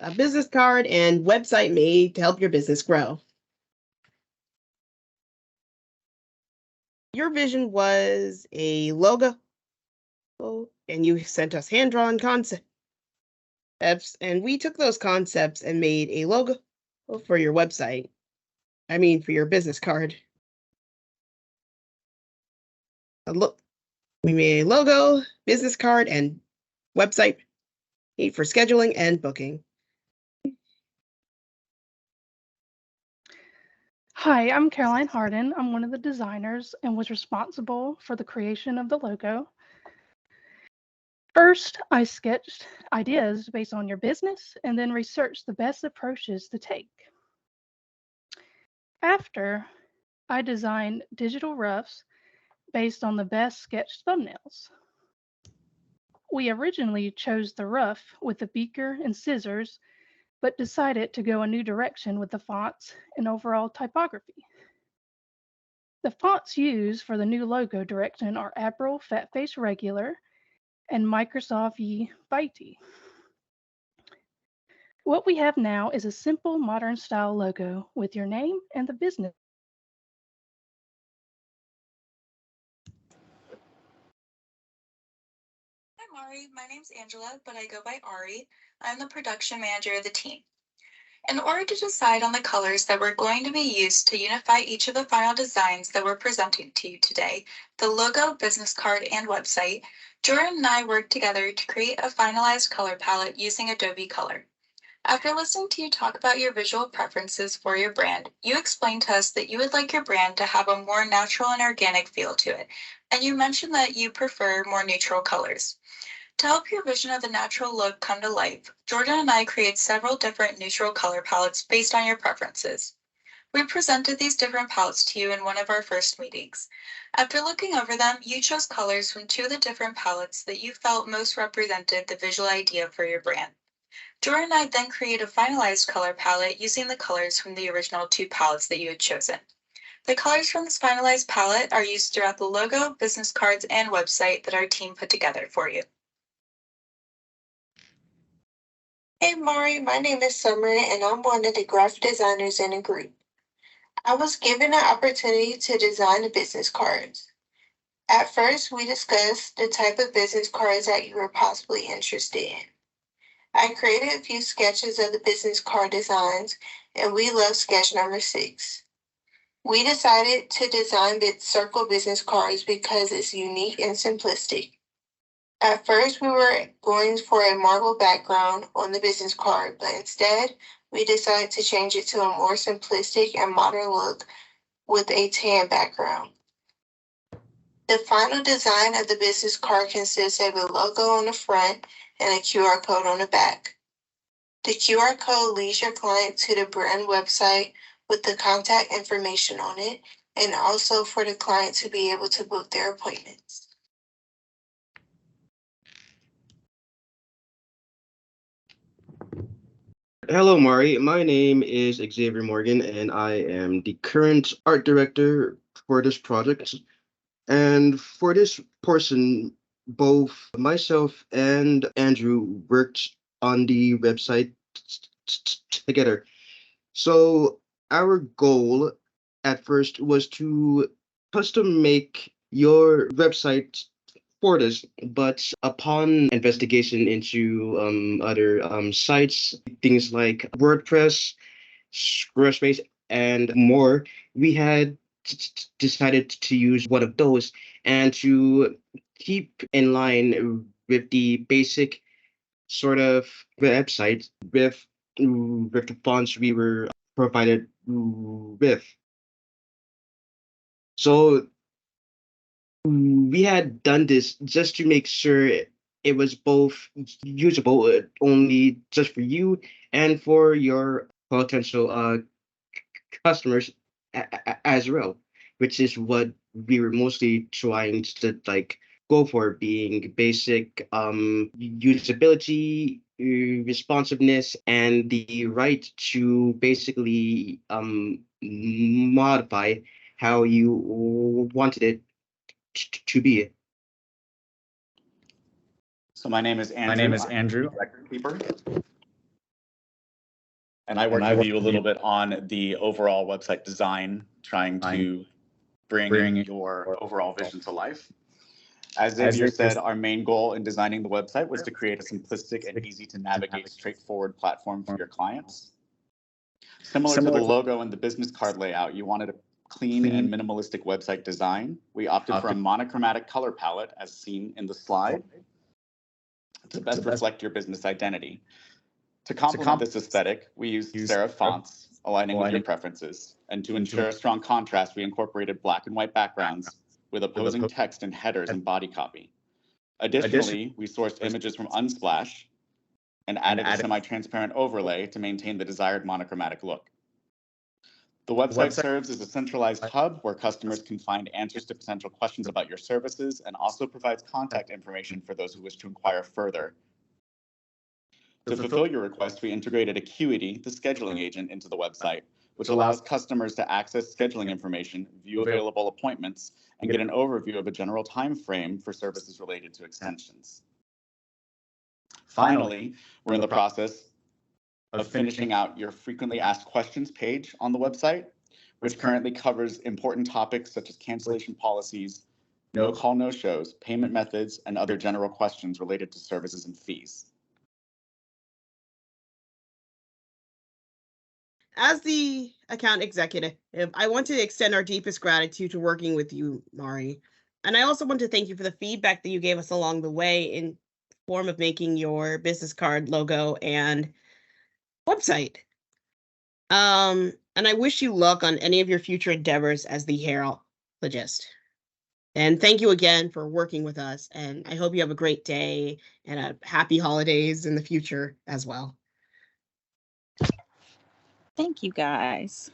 a business card, and website made to help your business grow. Your vision was a logo, and you sent us hand-drawn concepts, and we took those concepts and made a logo for your website. For your business card. We made a logo, business card, and website made for scheduling and booking. Hi, I'm Caroline Harden. I'm one of the designers and was responsible for the creation of the logo. First, I sketched ideas based on your business and then researched the best approaches to take. After, I designed digital roughs based on the best sketched thumbnails. We originally chose the rough with a beaker and scissors, but decided to go a new direction with the fonts and overall typography. The fonts used for the new logo direction are April Fat Face Regular and Microsoft Ye Bitey. What we have now is a simple modern style logo with your name and the business Mari. My name's Angela, but I go by Ari. I'm the production manager of the team. In order to decide on the colors that were going to be used to unify each of the final designs that we're presenting to you today, the logo, business card, and website, Jordan and I worked together to create a finalized color palette using Adobe Color. After listening to you talk about your visual preferences for your brand, you explained to us that you would like your brand to have a more natural and organic feel to it, and you mentioned that you prefer more neutral colors. To help your vision of the natural look come to life, Jordan and I created several different neutral color palettes based on your preferences. We presented these different palettes to you in one of our first meetings. After looking over them, you chose colors from 2 of the different palettes that you felt most represented the visual idea for your brand. Jordan and I then created a finalized color palette using the colors from the original 2 palettes that you had chosen. The colors from this finalized palette are used throughout the logo, business cards, and website that our team put together for you. Hey Mari, my name is Summer and I'm one of the graphic designers in the group. I was given an opportunity to design the business cards. At first, we discussed the type of business cards that you were possibly interested in. I created a few sketches of the business card designs and we love sketch number 6. We decided to design the circle business cards because it's unique and simplistic. At first, we were going for a marble background on the business card, but instead, we decided to change it to a more simplistic and modern look with a tan background. The final design of the business card consists of a logo on the front and a QR code on the back. The QR code leads your client to the brand website with the contact information on it, and also for the client to be able to book their appointments. Hello, Mari. My name is Xavier Morgan, and I am the current art director for this project. And for this portion, both myself and Andrew worked on the website together. So our goal at first was to custom make your website for this, but upon investigation into other sites, things like WordPress, Squarespace, and more, we had decided to use one of those and to keep in line with the basic sort of website with the fonts we were provided with. So we had done this just to make sure it was both usable only just for you and for your potential customers as well, which is what we were mostly trying to like go for, being basic usability, responsiveness, and the right to basically modify how you wanted it to be. So my name is Andrew. I'm the record keeper. And I worked with you a little bit on the overall website design, trying to bring your overall vision to life. As Xavier said, our main goal in designing the website was to create a simplistic and easy to navigate, straightforward platform for your clients. Similar to the logo and the business card layout, you wanted a clean and minimalistic website design. We opted for a monochromatic color palette, as seen in the slide, to best reflect your business identity. To complement this aesthetic, we used serif fonts, aligning with your preferences. And to ensure a strong contrast, we incorporated black and white backgrounds with opposing text and headers and body copy. Additionally, we sourced images from Unsplash and added a semi-transparent overlay to maintain the desired monochromatic look. The website serves as a centralized hub where customers can find answers to potential questions about your services and also provides contact information for those who wish to inquire further. To fulfill your request, we integrated Acuity, the scheduling agent, into the website, which allows customers to access scheduling information, view available appointments, and get an overview of a general time frame for services related to extensions. Finally, we're in the process of finishing out your frequently asked questions page on the website, which currently covers important topics such as cancellation policies, no call, no shows, payment methods, and other general questions related to services and fees. As the account executive, I want to extend our deepest gratitude to working with you, Mari. And I also want to thank you for the feedback that you gave us along the way in form of making your business card logo and website. And I wish you luck on any of your future endeavors as the Hairologist. And thank you again for working with us. And I hope you have a great day and a happy holidays in the future as well. Thank you, guys.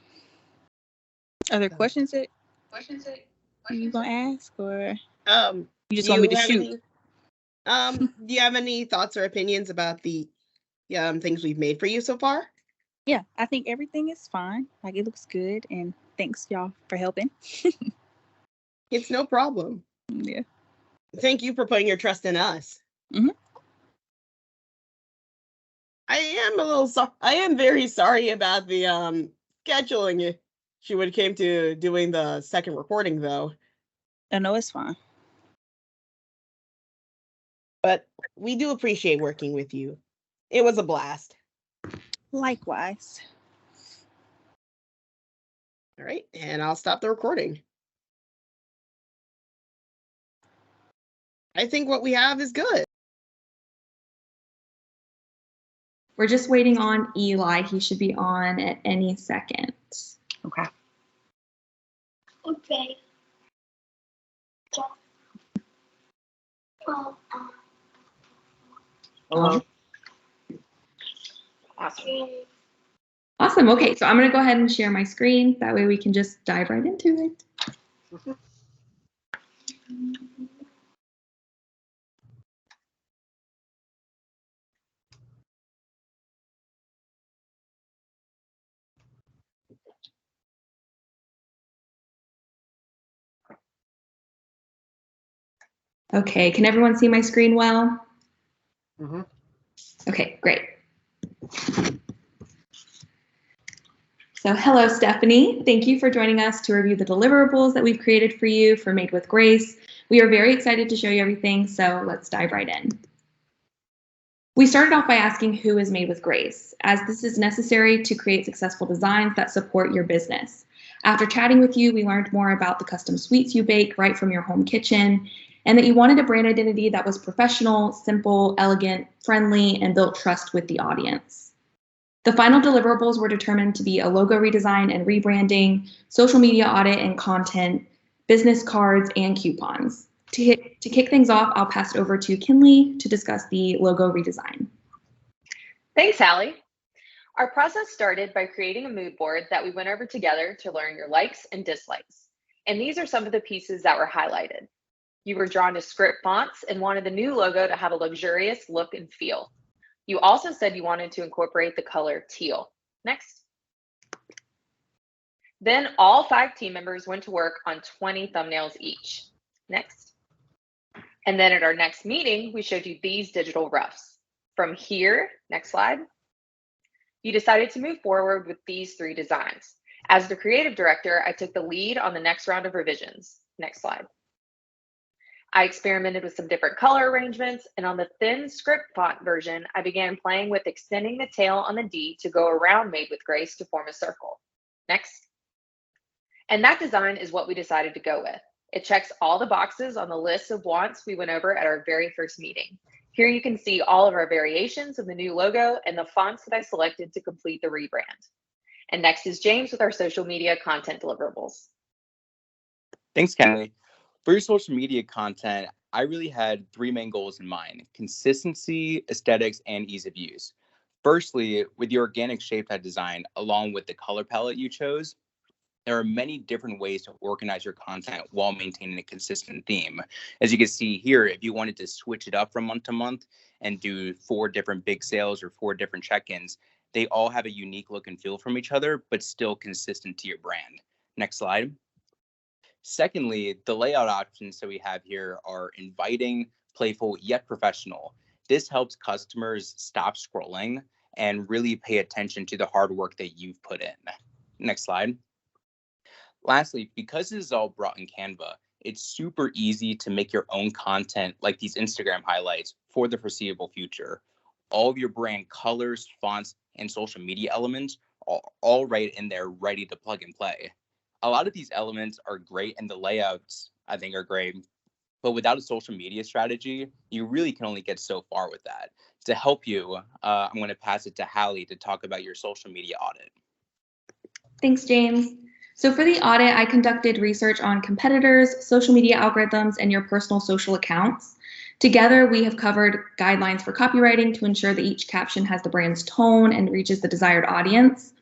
Are there questions that you gonna ask, or you just want me to shoot? Do you have any thoughts or opinions about the things we've made for you so far? Yeah, I think everything is fine. Like, it looks good, and thanks y'all for helping. It's no problem. Yeah. Thank you for putting your trust in us. Mm-hmm. I am very sorry about the scheduling issue when it came to doing the second recording, though. I know it's fine. But we do appreciate working with you. It was a blast. Likewise. All right, and I'll stop the recording. I think what we have is good. We're just waiting on Eli. He should be on at any second. Okay. Okay. Hello. Awesome. Awesome. Okay, so I'm going to go ahead and share my screen. That way we can just dive right into it. Okay, can everyone see my screen well? Mm-hmm. Okay, great. So hello, Stephanie. Thank you for joining us to review the deliverables that we've created for you for Made with Grace. We are very excited to show you everything, so let's dive right in. We started off by asking who is Made with Grace, as this is necessary to create successful designs that support your business. After chatting with you, we learned more about the custom sweets you bake right from your home kitchen, and that you wanted a brand identity that was professional, simple, elegant, friendly, and built trust with the audience. The final deliverables were determined to be a logo redesign and rebranding, social media audit and content, business cards, and coupons. To kick things off, I'll pass it over to Kinley to discuss the logo redesign. Thanks, Hallie. Our process started by creating a mood board that we went over together to learn your likes and dislikes. And these are some of the pieces that were highlighted. You were drawn to script fonts and wanted the new logo to have a luxurious look and feel. You also said you wanted to incorporate the color teal. Next. Then all 5 team members went to work on 20 thumbnails each. Next. And then at our next meeting, we showed you these digital roughs. From here, next slide, you decided to move forward with these 3 designs. As the creative director, I took the lead on the next round of revisions. Next slide. I experimented with some different color arrangements, and on the thin script font version, I began playing with extending the tail on the D to go around Made with Grace to form a circle. Next. And that design is what we decided to go with. It checks all the boxes on the list of wants we went over at our very first meeting. Here you can see all of our variations of the new logo and the fonts that I selected to complete the rebrand. And next is James with our social media content deliverables. Thanks, Kelly. For your social media content, I really had 3 main goals in mind: consistency, aesthetics, and ease of use. Firstly, with the organic shape that design, along with the color palette you chose, there are many different ways to organize your content while maintaining a consistent theme. As you can see here, if you wanted to switch it up from month to month and do 4 different big sales or 4 different check-ins, they all have a unique look and feel from each other, but still consistent to your brand. Next slide. Secondly, the layout options that we have here are inviting, playful, yet professional. This helps customers stop scrolling and really pay attention to the hard work that you've put in. Next slide. Lastly, because this is all brought in Canva, it's super easy to make your own content like these Instagram highlights for the foreseeable future. All of your brand colors, fonts, and social media elements are all right in there, ready to plug and play. A lot of these elements are great and the layouts, I think, are great. But without a social media strategy, you really can only get so far with that. To help you, I'm going to pass it to Hallie to talk about your social media audit. Thanks, James. So for the audit, I conducted research on competitors, social media algorithms, and your personal social accounts. Together, we have covered guidelines for copywriting to ensure that each caption has the brand's tone and reaches the desired audience.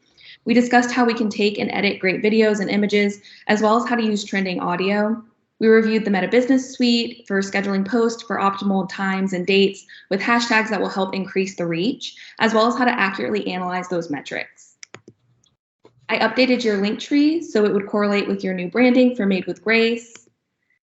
We discussed how we can take and edit great videos and images, as well as how to use trending audio. We reviewed the Meta Business Suite for scheduling posts for optimal times and dates with hashtags that will help increase the reach, as well as how to accurately analyze those metrics. I updated your link tree so it would correlate with your new branding for Made with Grace.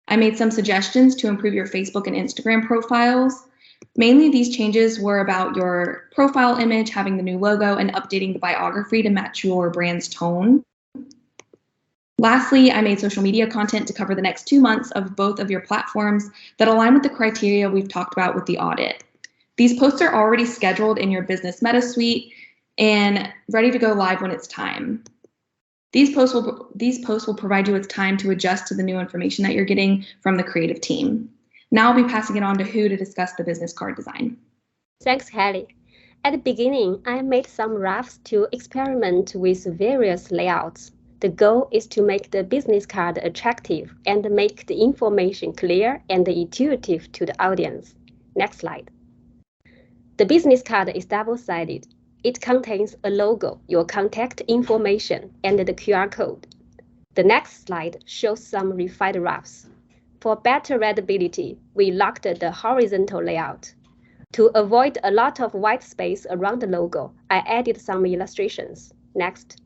I made some suggestions to improve your Facebook and Instagram profiles. Mainly, these changes were about your profile image, having the new logo, and updating the biography to match your brand's tone. Lastly, I made social media content to cover the next 2 months of both of your platforms that align with the criteria we've talked about with the audit. These posts are already scheduled in your Business Meta Suite and ready to go live when it's time. These posts will provide you with time to adjust to the new information that you're getting from the creative team. Now I'll be passing it on to Hu to discuss the business card design. Thanks, Hallie. At the beginning, I made some drafts to experiment with various layouts. The goal is to make the business card attractive and make the information clear and intuitive to the audience. Next slide. The business card is double-sided. It contains a logo, your contact information, and the QR code. The next slide shows some refined drafts. For better readability, we locked the horizontal layout. To avoid a lot of white space around the logo, I added some illustrations. Next.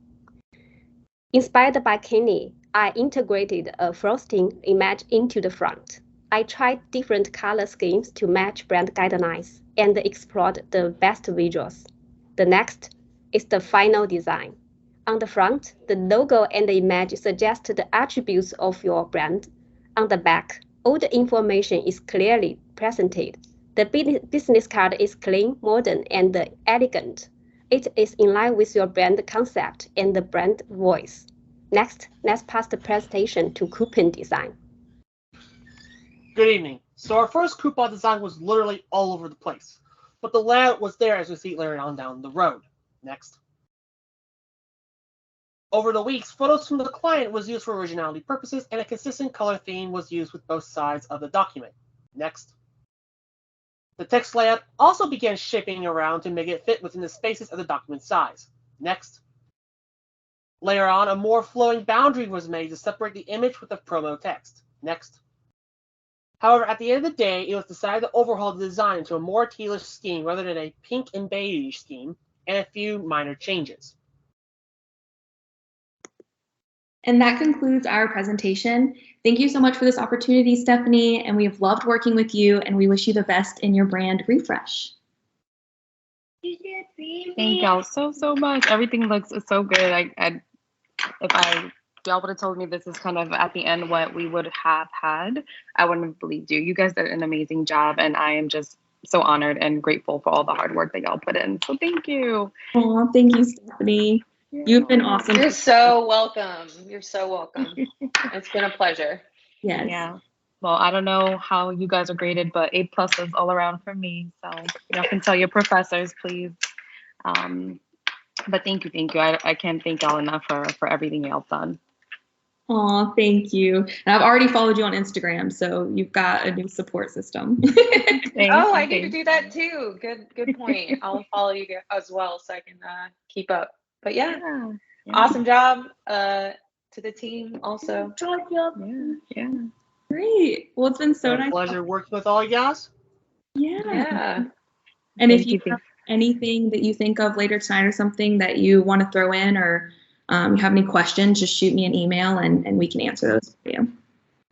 Inspired by Kenny, I integrated a frosting image into the front. I tried different color schemes to match brand guidelines and explored the best visuals. The next is the final design. On the front, the logo and the image suggest the attributes of your brand. On the back, all the information is clearly presented. The business card is clean, modern, and elegant. It is in line with your brand concept and the brand voice. Next, let's pass the presentation to coupon design. Good evening. So our first coupon design was literally all over the place, but the layout was there as we see later on down the road. Next. Over the weeks, photos from the client was used for originality purposes, and a consistent color theme was used with both sides of the document. Next. The text layout also began shaping around to make it fit within the spaces of the document size. Next. Later on, a more flowing boundary was made to separate the image with the promo text. Next. However, at the end of the day, it was decided to overhaul the design into a more tealish scheme rather than a pink and beige scheme, and a few minor changes. And that concludes our presentation. Thank you so much for this opportunity, Stephanie, and we have loved working with you, and we wish you the best in your brand refresh. Thank y'all so much. Everything looks so good. If y'all would have told me this is kind of at the end what we would have had, I wouldn't have believed you. You guys did an amazing job, and I am just so honored and grateful for all the hard work that y'all put in. So thank you. Oh, thank you, Stephanie. Yeah. You've been awesome. You're so welcome. You're so welcome. It's been a pleasure. Yes. Yeah. Well, I don't know how you guys are graded, but A+ is all around for me. So y'all can tell your professors, please. But thank you. I can't thank y'all enough for everything y'all done. Oh, thank you. And I've already followed you on Instagram, so you've got a new support system. I need to do that too. Good point. I'll follow you as well so I can keep up. But yeah. Awesome job to the team also. Yeah. Great. Well, it's been so nice. Pleasure working with all you guys. Yeah. And if you have anything that you think of later tonight or something that you want to throw in, or you have any questions, just shoot me an email and we can answer those for you.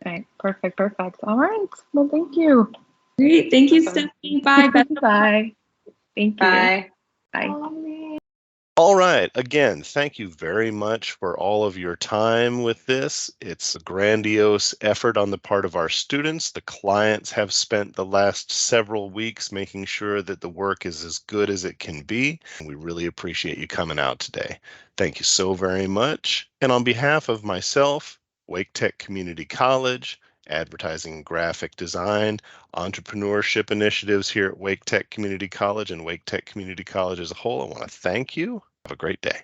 All right. Perfect. All right. Well, thank you. Great. Thank you, Stephanie. Bye. Bye. Thank you. Bye. Bye. All right. Again, thank you very much for all of your time with this. It's a grandiose effort on the part of our students. The clients have spent the last several weeks making sure that the work is as good as it can be. We really appreciate you coming out today. Thank you so very much. And on behalf of myself, Wake Tech Community College, Advertising and Graphic Design, entrepreneurship initiatives here at Wake Tech Community College and Wake Tech Community College as a whole, I want to thank you. Have a great day.